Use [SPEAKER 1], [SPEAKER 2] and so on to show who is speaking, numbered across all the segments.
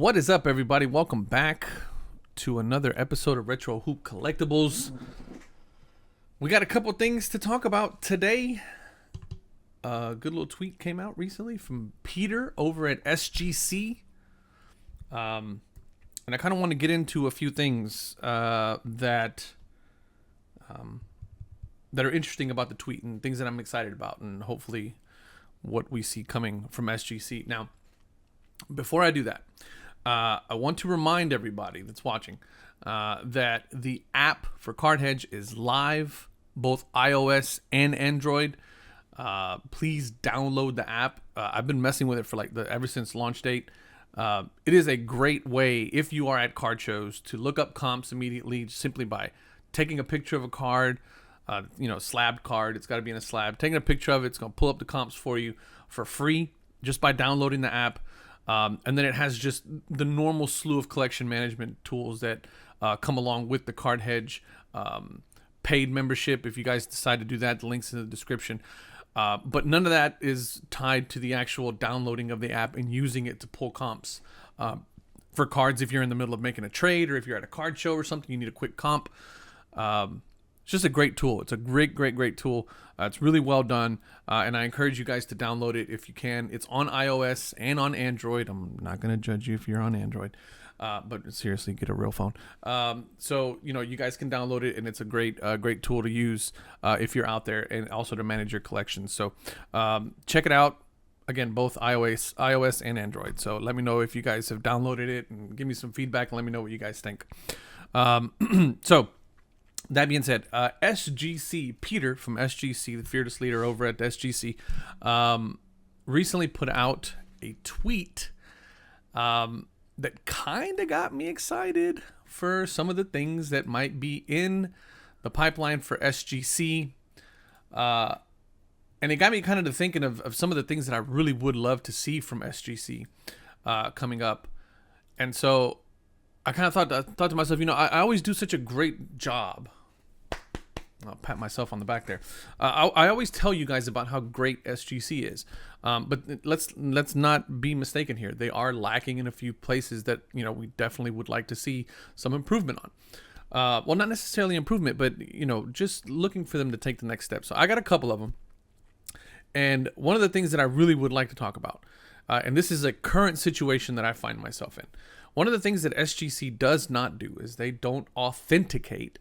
[SPEAKER 1] What is up, everybody? Welcome back to another episode of Retro Hoop Collectibles. We got a couple things to talk about today. A good little tweet came out recently from Peter over at SGC. And I kind of want to get into a few things that are interesting about the tweet and things that I'm excited about, and hopefully what we see coming from SGC. Now, before I do that, I want to remind everybody that's watching that the app for Card Hedge is live, both iOS and Android. Please download the app. I've been messing with it for ever since launch date. It is a great way, if you are at card shows, to look up comps immediately simply by taking a picture of a card, slabbed card. It's got to be in a slab. Taking a picture of it, it's going to pull up the comps for you for free just by downloading the app. And then it has just the normal slew of collection management tools that come along with the Card Hedge paid membership. If you guys decide to do that, the link's in the description. But none of that is tied to the actual downloading of the app and using it to pull comps for cards. If you're in the middle of making a trade, or if you're at a card show or something, you need a quick comp. It's just a great tool. It's a great tool. It's really well done, and I encourage you guys to download it if you can. It's on iOS and on Android. I'm not going to judge you if you're on Android, but seriously, get a real phone. So you guys can download it, and it's a great tool to use if you're out there, and also to manage your collection. So check it out. Again, both iOS and Android. So let me know if you guys have downloaded it, and give me some feedback, and let me know what you guys think. So that being said, SGC, Peter from SGC, the fearless leader over at SGC, recently put out a tweet that kind of got me excited for some of the things that might be in the pipeline for SGC. And it got me kind of to thinking of some of the things that I really would love to see from SGC coming up. And so I kind of thought to myself, I always do such a great job. I'll pat myself on the back there. I always tell you guys about how great SGC is, but let's not be mistaken here. They are lacking in a few places that we definitely would like to see some improvement on. Well, not necessarily improvement, but just looking for them to take the next step. So I got a couple of them, and one of the things that I really would like to talk about, and this is a current situation that I find myself in. One of the things that SGC does not do is they don't authenticate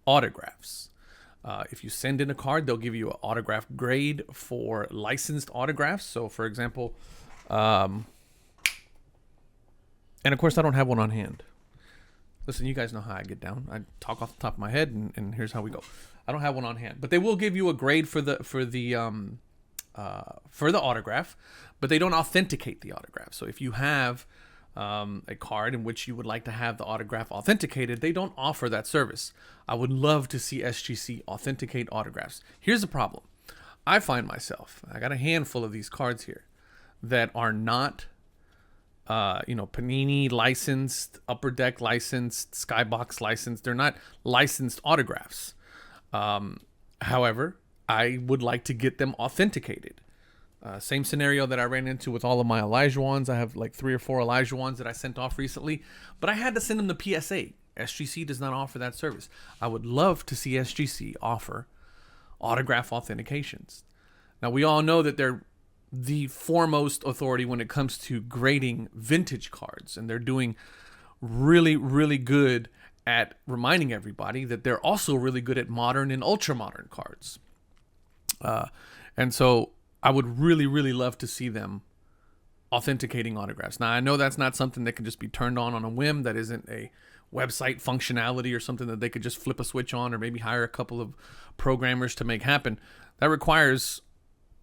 [SPEAKER 1] autographs. If you send in a card, they'll give you an autograph grade for licensed autographs. So, for example, and of course, I don't have one on hand. Listen, you guys know how I get down. I talk off the top of my head, and here's how we go. I don't have one on hand, but they will give you a grade for the autograph, but they don't authenticate the autograph. So if you have a card in which you would like to have the autograph authenticated, they don't offer that service. I would love to see SGC authenticate autographs. Here's the problem. I find myself, I got a handful of these cards here that are not, Panini licensed, Upper Deck licensed, Skybox licensed. They're not licensed autographs. However, I would like to get them authenticated. Same scenario that I ran into with all of my Elijah ones. I have like 3 or 4 Elijah ones that I sent off recently, but I had to send them the PSA. SGC does not offer that service. I would love to see SGC offer autograph authentications. Now, we all know that they're the foremost authority when it comes to grading vintage cards, and they're doing really good at reminding everybody that they're also really good at modern and ultra modern cards. And so I would really love to see them authenticating autographs. Now, I know that's not something that can just be turned on a whim. That isn't a website functionality or something that they could just flip a switch on, or maybe hire a couple of programmers to make happen. That requires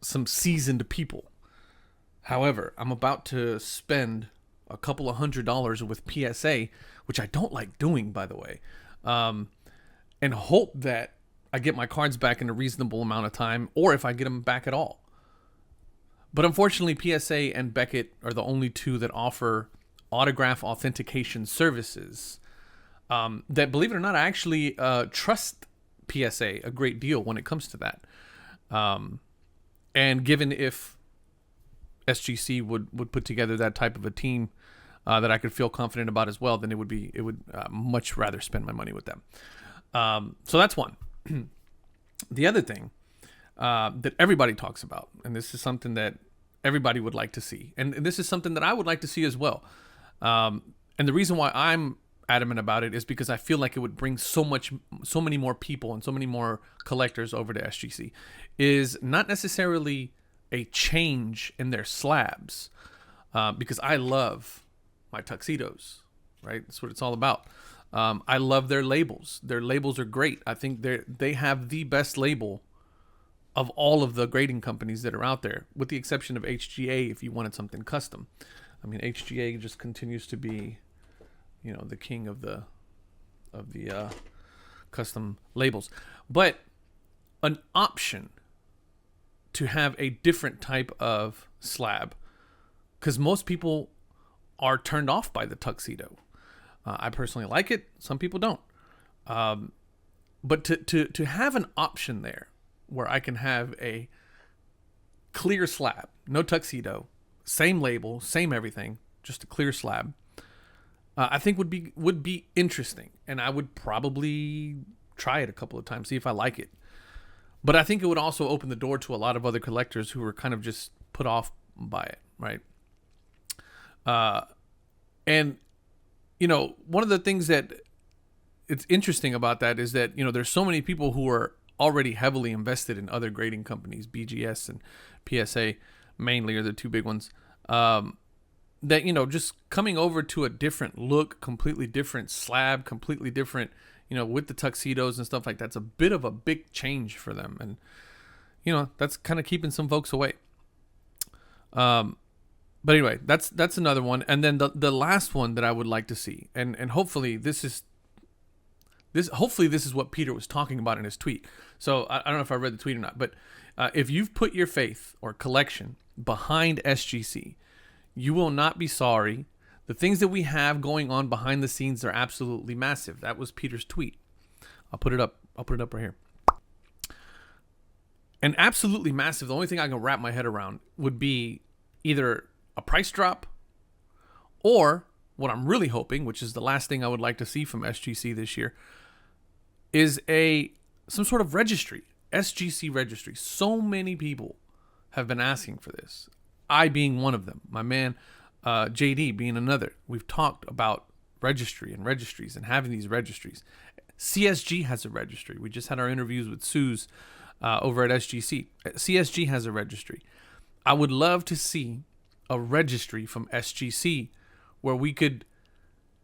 [SPEAKER 1] some seasoned people. However, I'm about to spend a couple of $100s with PSA, which I don't like doing, by the way, and hope that I get my cards back in a reasonable amount of time, or if I get them back at all. But unfortunately, PSA and Beckett are the only two that offer autograph authentication services that, believe it or not, I actually trust PSA a great deal when it comes to that. And given if SGC would put together that type of a team, that I could feel confident about as well, then it would much rather spend my money with them. So that's one. The other thing that everybody talks about, and this is something that everybody would like to see, and this is something that I would like to see as well. And the reason why I'm adamant about it is because I feel like it would bring so many more people and so many more collectors over to SGC, is not necessarily a change in their slabs, because I love my tuxedos, right? That's what it's all about. I love their labels. Their labels are great. I think they have the best label of all of the grading companies that are out there, with the exception of HGA if you wanted something custom. I mean, HGA just continues to be, the king of the custom labels. But an option to have a different type of slab, because most people are turned off by the tuxedo. I personally like it. Some people don't. But to have an option there where I can have a clear slab, no tuxedo, same label, same everything, just a clear slab, I think would be interesting, and I would probably try it a couple of times, see if I like it. But I think it would also open the door to a lot of other collectors who were kind of just put off by it, right? And one of the things that it's interesting about that is that there's so many people who are already heavily invested in other grading companies, BGS and PSA mainly are the two big ones. That just coming over to a different look, completely different slab, completely different, with the tuxedos and stuff like that's a bit of a big change for them, and that's kind of keeping some folks away. But anyway, that's another one, and then the last one that I would like to see, and hopefully this is what Peter was talking about in his tweet. So I don't know if I read the tweet or not, but if you've put your faith or collection behind SGC, you will not be sorry. The things that we have going on behind the scenes are absolutely massive. That was Peter's tweet. I'll put it up right here. And absolutely massive. The only thing I can wrap my head around would be either a price drop, or what I'm really hoping, which is the last thing I would like to see from SGC this year, is some sort of registry, SGC registry. So many people have been asking for this. I being one of them. My man JD being another. We've talked about registry and registries and having these registries. CSG has a registry. We just had our interviews with Suze over at SGC. CSG has a registry. I would love to see a registry from SGC where we could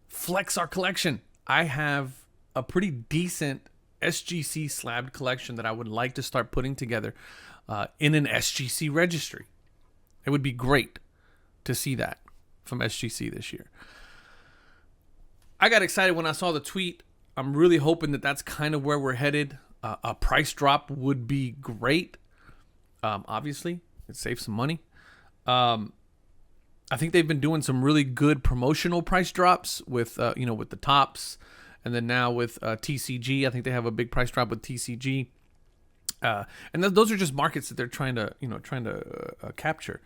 [SPEAKER 1] flex our collection. I have a pretty decent SGC slabbed collection that I would like to start putting together in an SGC registry. It would be great to see that from SGC this year. I got excited when I saw the tweet. I'm really hoping that that's kind of where we're headed. A price drop would be great. Obviously, it saves some money. I think they've been doing some really good promotional price drops with with the tops, and then now with TCG. I think they have a big price drop with TCG. And those are just markets that they're trying to capture.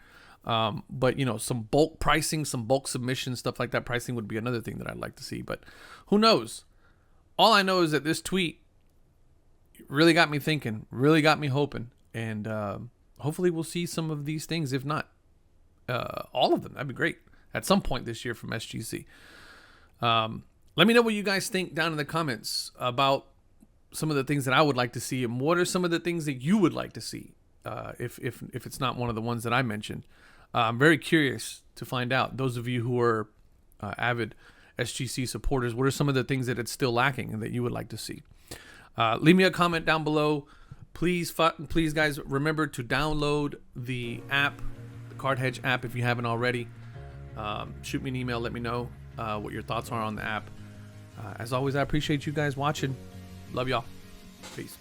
[SPEAKER 1] But some bulk pricing, some bulk submission, stuff like that pricing would be another thing that I'd like to see. But who knows? All I know is that this tweet really got me thinking, really got me hoping, and hopefully we'll see some of these things, if not all of them. That'd be great at some point this year from SGC. Let me know what you guys think down in the comments about some of the things that I would like to see, and what are some of the things that you would like to see if it's not one of the ones that I mentioned. I'm very curious to find out. Those of you who are avid SGC supporters, what are some of the things that it's still lacking and that you would like to see? Leave me a comment down below. Please, guys, remember to download the app, the Card Hedge app, if you haven't already. Shoot me an email. Let me know what your thoughts are on the app. As always, I appreciate you guys watching. Love y'all. Peace.